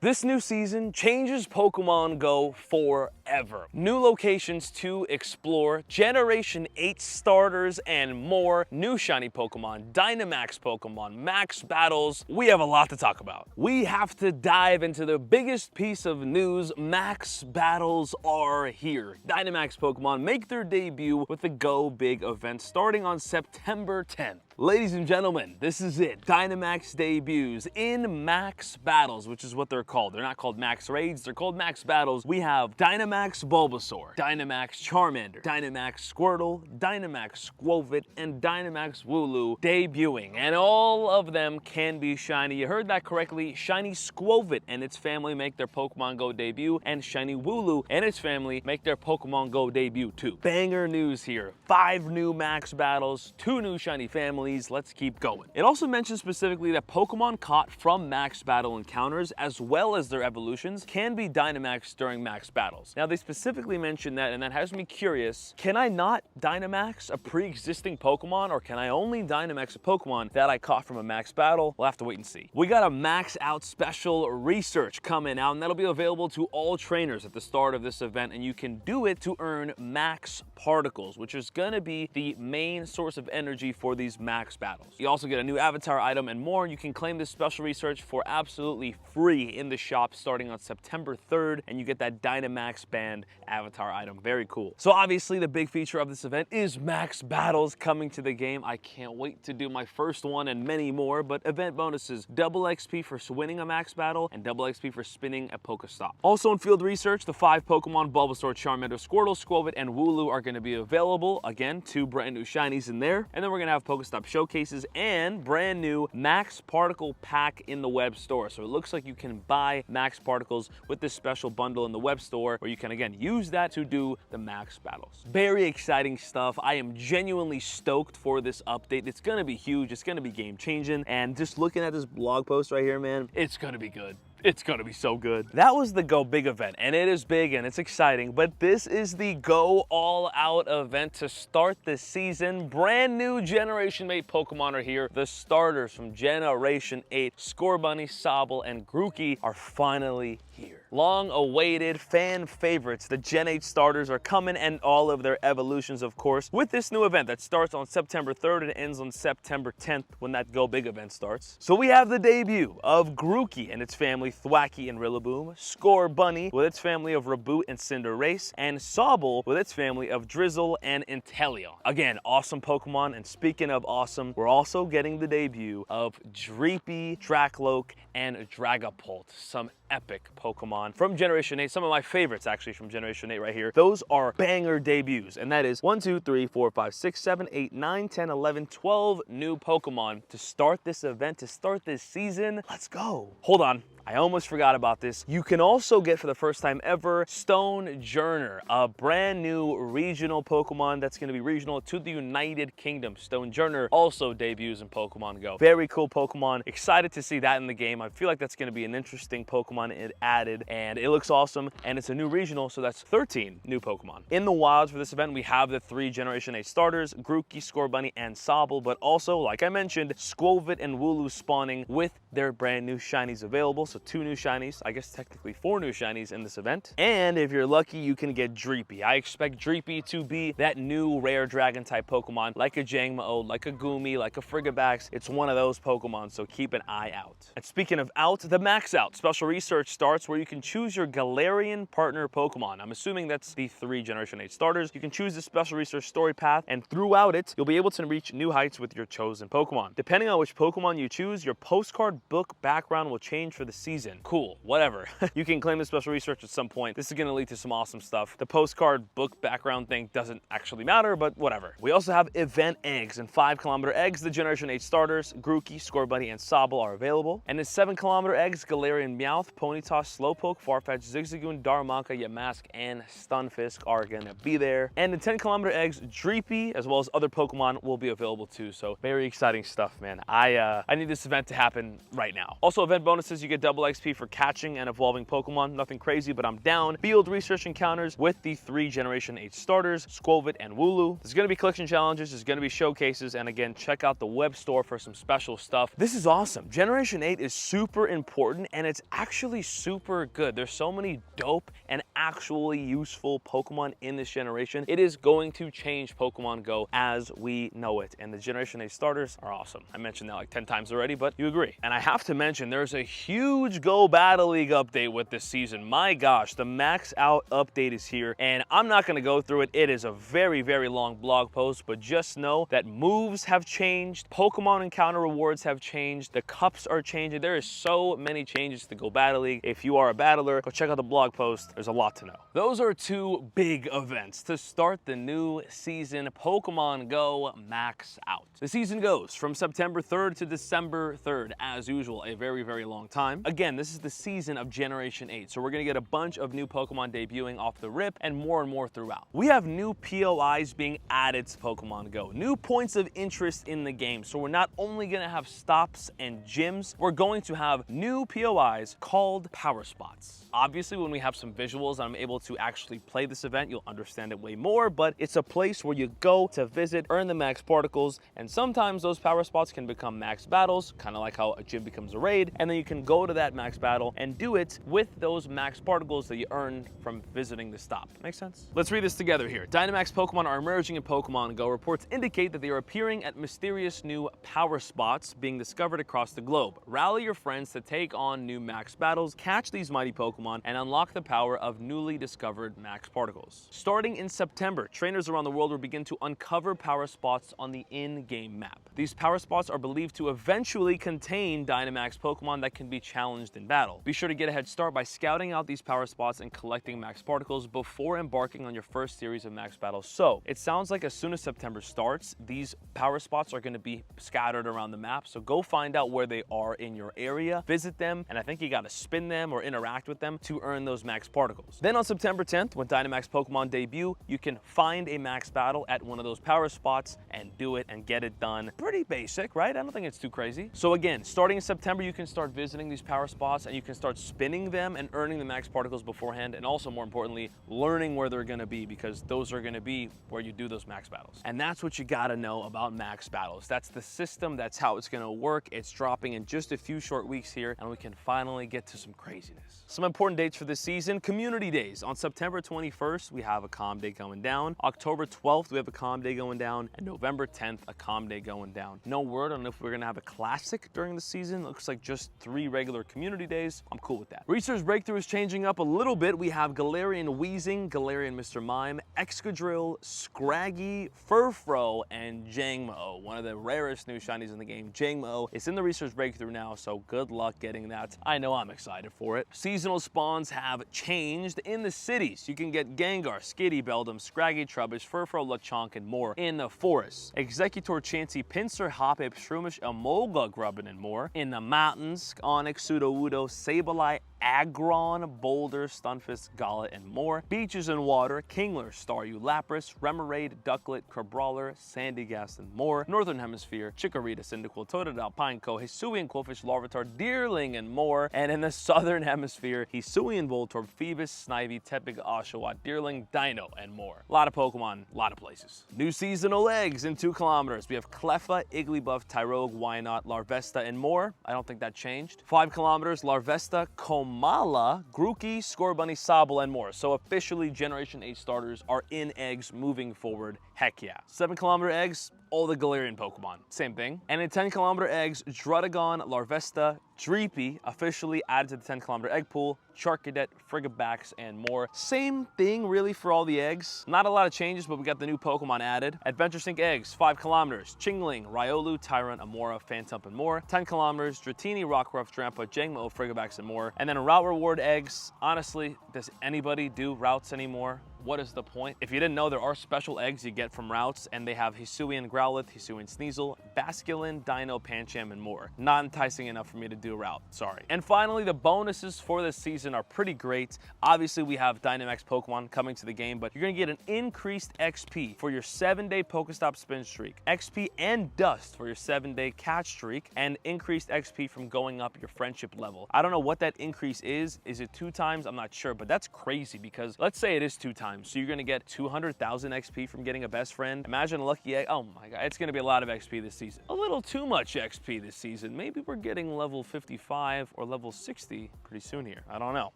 This new season changes Pokemon Go forever. New locations to explore, Generation 8 starters, and more. New shiny Pokemon, Dynamax Pokemon, max battles. We have a lot to talk about. We have to dive into the biggest piece of news. Max battles are here. Dynamax Pokemon make their debut with the Go Big event starting on September 10th. Ladies and gentlemen, this is it. Dynamax debuts in Max Battles, which is what they're called. They're not called Max Raids, they're called Max Battles. We have Dynamax Bulbasaur, Dynamax Charmander, Dynamax Squirtle, Dynamax Squovit, and Dynamax Wooloo debuting. And all of them can be shiny. You heard that correctly. Shiny Squovit and its family make their Pokemon Go debut, and Shiny Wooloo and its family make their Pokemon Go debut too. Banger news here. 5 new Max Battles, 2 new shiny families. Let's keep going. It also mentions specifically that Pokemon caught from Max Battle encounters, as well as their evolutions, can be Dynamaxed during Max Battles. Now, they specifically mentioned that, and that has me curious. Can I not Dynamax a pre-existing Pokemon, or can I only Dynamax a Pokemon that I caught from a Max Battle? We'll have to wait and see. We got a Max Out special research coming out, and that'll be available to all trainers at the start of this event, and you can do it to earn Max Particles, which is gonna be the main source of energy for these Max Battles. You also get a new avatar item and more. You can claim this special research for absolutely free in the shop starting on September 3rd, and you get that Dynamax Band avatar item. Very cool. So obviously the big feature of this event is Max Battles coming to the game. I can't wait to do my first one and many more, but event bonuses, double XP for winning a Max Battle and double XP for spinning a Pokestop. Also in field research, the 5 Pokemon Bulbasaur, Charmander, Squirtle, Squovit, and Wooloo are going to be available. Again, 2 brand new shinies in there. And then we're going to have Pokestop showcases and brand new Max Particle pack in the web store. So it looks like you can buy Max Particles with this special bundle in the web store, where you can again use that to do the Max Battles. Very exciting stuff. I am genuinely stoked for this update. It's gonna be huge, it's gonna be game changing, and just looking at this blog post right here, man, it's gonna be good. It's gonna be so good. That was the Go Big event, and it is big and it's exciting, but this is the Go All Out event to start the season. Brand new Generation 8 Pokemon are here. The starters from Generation 8, Scorbunny, Sobble, and Grookey are finally here. Long awaited fan favorites. The Gen 8 starters are coming, and all of their evolutions, of course, with this new event that starts on September 3rd and ends on September 10th when that Go Big event starts. So we have the debut of Grookey and its family, Thwackey and Rillaboom, Scorbunny with its family of Raboot and Cinderace, and Sobble with its family of Drizzle and Inteleon. Again, awesome Pokemon, and speaking of awesome, we're also getting the debut of Dreepy, Dracloak, and Dragapult, some epic Pokemon from Generation 8. Some of my favorites actually from Generation 8 right here. Those are banger debuts, and that is 1, 2, 3, 4, 5, 6, 7, 8, 9, 10, 11, 12 new Pokemon to start this event, to start this season. Let's go. Hold on. I almost forgot about this. You can also get, for the first time ever, Stonejourner, a brand new regional Pokemon that's going to be regional to the United Kingdom. Stonejourner also debuts in Pokemon Go. Very cool Pokemon. Excited to see that in the game. I feel like that's going to be an interesting Pokemon it added, and it looks awesome, and it's a new regional, so that's 13 new Pokemon. In the wilds for this event, we have the 3 Generation 8 starters, Grookey, Scorbunny, and Sobble, but also, like I mentioned, Squovit and Wooloo spawning with their brand new shinies available. So 2 new shinies, I guess technically 4 new shinies in this event. And if you're lucky, you can get Dreepy. I expect Dreepy to be that new rare dragon type Pokemon, like a Jangmo-O, like a Goomy, like a Frigibax. It's one of those Pokemon, so keep an eye out. And speaking of out, the Max Out special research starts where you can choose your Galarian partner Pokemon. I'm assuming that's the 3 Generation 8 starters. You can choose the special research story path, and throughout it, you'll be able to reach new heights with your chosen Pokemon. Depending on which Pokemon you choose, your postcard book background will change for the season. Cool, whatever. You can claim the special research at some point. This is gonna lead to some awesome stuff. The postcard book background thing doesn't actually matter, but whatever. We also have event eggs. In 5-kilometer eggs, the Generation 8 starters, Grookey, Scorbunny, and Sobble are available. And in 7-kilometer eggs, Galarian Meowth, Ponyta, Slowpoke, Farfetch, Zigzagoon, Darumaka, Yamask, and Stunfisk are gonna be there. And in 10-kilometer eggs, Dreepy, as well as other Pokemon, will be available too. So very exciting stuff, man. I need this event to happen right now. Also, event bonuses, you get double XP for catching and evolving Pokemon. Nothing crazy, but I'm down. Field research encounters with the 3 Generation 8 starters, Squovit and Wooloo. There's going to be collection challenges, there's going to be showcases, and again, check out the web store for some special stuff. This is awesome. Generation 8 is super important, and it's actually super good. There's so many dope and actually useful Pokemon in this generation. It is going to change Pokemon Go as we know it, and the Generation 8 starters are awesome. I mentioned that like 10 times already, but you agree. And I have to mention, there's a huge Go Battle League update with this season. My gosh, the Max Out update is here, and I'm not going to go through it. It is a very, very long blog post, but just know that moves have changed, Pokemon encounter rewards have changed, the cups are changing. There is so many changes to Go Battle League. If you are a battler, go check out the blog post. There's a lot to know. Those are 2 big events to start the new season, Pokemon Go Max Out. The season goes from September 3rd to December 3rd, as usual, a very, very long time. Again, this is the season of Generation 8, so we're gonna get a bunch of new Pokemon debuting off the rip and more throughout. We have new POIs being added to Pokemon Go, new points of interest in the game, so we're not only gonna have stops and gyms, we're going to have new POIs called Power Spots. Obviously, when we have some visuals and I'm able to actually play this event, you'll understand it way more, but it's a place where you go to visit, earn the max particles, and sometimes those power spots can become max battles, kind of like how a gym becomes a raid, and then you can go to that max battle and do it with those max particles that you earned from visiting the stop. Make sense? Let's read this together here. Dynamax Pokemon are emerging in Pokemon Go. Reports indicate that they are appearing at mysterious new power spots being discovered across the globe. Rally your friends to take on new max battles, catch these mighty Pokemon, and unlock the power of newly discovered max particles. Starting in September, trainers around the world will begin to uncover power spots on the in-game map. These power spots are believed to eventually contain Dynamax Pokemon that can be challenged in battle. Be sure to get a head start by scouting out these power spots and collecting max particles before embarking on your first series of max battles. So it sounds like as soon as September starts, these power spots are going to be scattered around the map. So go find out where they are in your area, visit them, and I think you got to spin them or interact with them to earn those max particles. Then on September 10th, when Dynamax Pokemon debut, you can find a max battle at one of those power spots and do it and get it done. Pretty basic, right? I don't think it's too crazy. So again, starting in September, you can start visiting these power spots and you can start spinning them and earning the max particles beforehand, and also more importantly, learning where they're going to be, because those are going to be where you do those max battles. And that's what you got to know about max battles. That's the system. That's how it's going to work. It's dropping in just a few short weeks here, and we can finally get to some craziness. Some important dates for this season: Community Days. On September 21st, we have a calm day going down. October 12th, we have a calm day going down. And November 10th, a calm day going down. No word on if we're going to have a classic during the season. Looks like just 3 regular community days. I'm cool with that. Research Breakthrough is changing up a little bit. We have Galarian Weezing, Galarian Mr. Mime, Excadrill, Scraggy, Furfrou, and Jangmo. One of the rarest new shinies in the game. Jangmo is in the Research Breakthrough now, so good luck getting that. I know I'm excited for it. Seasonal spawns have changed in the cities. You can get Gengar, Skitty, Beldum, Scraggy, Trubbish, Furfrou, Lechonk, and more in the forests. Executor, Chansey, Pinsir, Hoppip, Shroomish, Emolga, Grubbin, and more. In the mountains, Onix, Sudowoodo, Sableye, Aggron, Boulder, Stunfisk, Golett, and more. Beaches and water, Kingler, Staryu, Lapras, Remoraid, Ducklet, Crabrawler, Sandygast, and more. Northern Hemisphere, Chikorita, Cyndaquil, Totodile, Pineco, Hisuian, Quillfish, Larvitar, Deerling, and more. And in the Southern Hemisphere, Hisuian, Voltorb, Phoebus, Snivy, Tepig, Oshawott, Deerling, Dino, and more. A lot of Pokemon, a lot of places. New seasonal eggs in 2 kilometers. We have Cleffa, Igglybuff, Tyrogue, Wynaut, Larvesta, and more. I don't think that changed. 5 kilometers, Larvesta, Komala, Grookey, Scorbunny, Sobble, and more. So officially, Generation 8 starters are in eggs moving forward. Heck yeah. 7 kilometer eggs, all the Galarian Pokemon. Same thing. And in 10 kilometer eggs, Druddigon, Larvesta, Dreepy, officially added to the 10 kilometer egg pool, Charcadet, Frigibax, and more. Same thing really for all the eggs. Not a lot of changes, but we got the new Pokemon added. Adventure Sync eggs, 5 kilometers, Chingling, Riolu, Tyrant, Amora, Phantump, and more. 10 kilometers, Dratini, Rockruff, Drampa, Jangmo, Frigibax, and more. And then route reward eggs. Honestly, does anybody do routes anymore? what is the point? If you didn't know, there are special eggs you get from routes, and they have Hisuian Growlithe, Hisuian Sneasel, Basculin, Dino, Pancham, and more. Not enticing enough for me to do a route, sorry. And finally, the bonuses for this season are pretty great. Obviously, we have Dynamax Pokemon coming to the game, but you're gonna get an increased XP for your 7-day Pokestop spin streak, XP and Dust for your 7-day catch streak, and increased XP from going up your friendship level. I don't know what that increase is. Is it 2 times? I'm not sure, but that's crazy because let's say it is 2 times. So you're gonna get 200,000 XP from getting a best friend. Imagine a lucky egg. Oh my God, it's gonna be a lot of XP this season. A little too much XP this season. Maybe we're getting level 55 or level 60 pretty soon here. I don't know.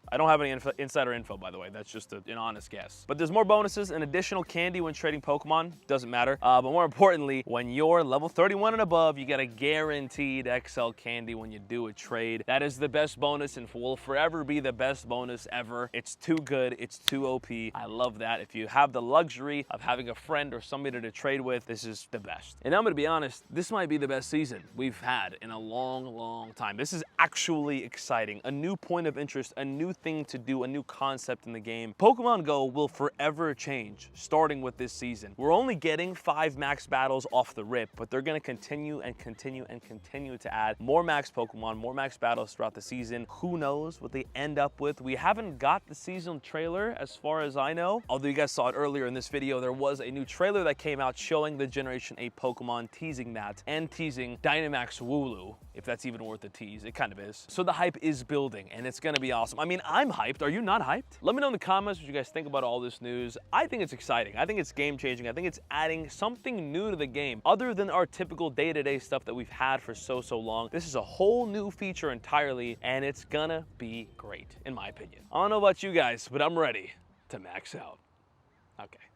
I don't have any insider info, by the way. That's just an honest guess. But there's more bonuses and additional candy when trading Pokemon. Doesn't matter. But more importantly, when you're level 31 and above, you get a guaranteed XL candy when you do a trade. That is the best bonus and will forever be the best bonus ever. It's too good. It's too OP. I love that. If you have the luxury of having a friend or somebody to trade with, this is the best. And I'm gonna be honest, this might be the best season we've had in a long, long time. This is actually exciting. A new point of interest, a new thing to do, a new concept in the game. Pokemon Go will forever change, starting with this season. We're only getting 5 max battles off the rip, but they're gonna continue and continue and continue to add more max Pokemon, more max battles throughout the season. Who knows what they end up with? We haven't got the season trailer as far as I know. Although you guys saw it earlier in this video, there was a new trailer that came out showing the Generation 8 Pokemon, teasing that, and teasing Dynamax Wooloo, if that's even worth a tease. It kind of is. So the hype is building, and it's gonna be awesome. I mean, I'm hyped. Are you not hyped? Let me know in the comments what you guys think about all this news. I think it's exciting. I think it's game-changing. I think it's adding something new to the game, other than our typical day-to-day stuff that we've had for so long. This is a whole new feature entirely, and it's gonna be great, in my opinion. I don't know about you guys, but I'm ready to max out. Okay.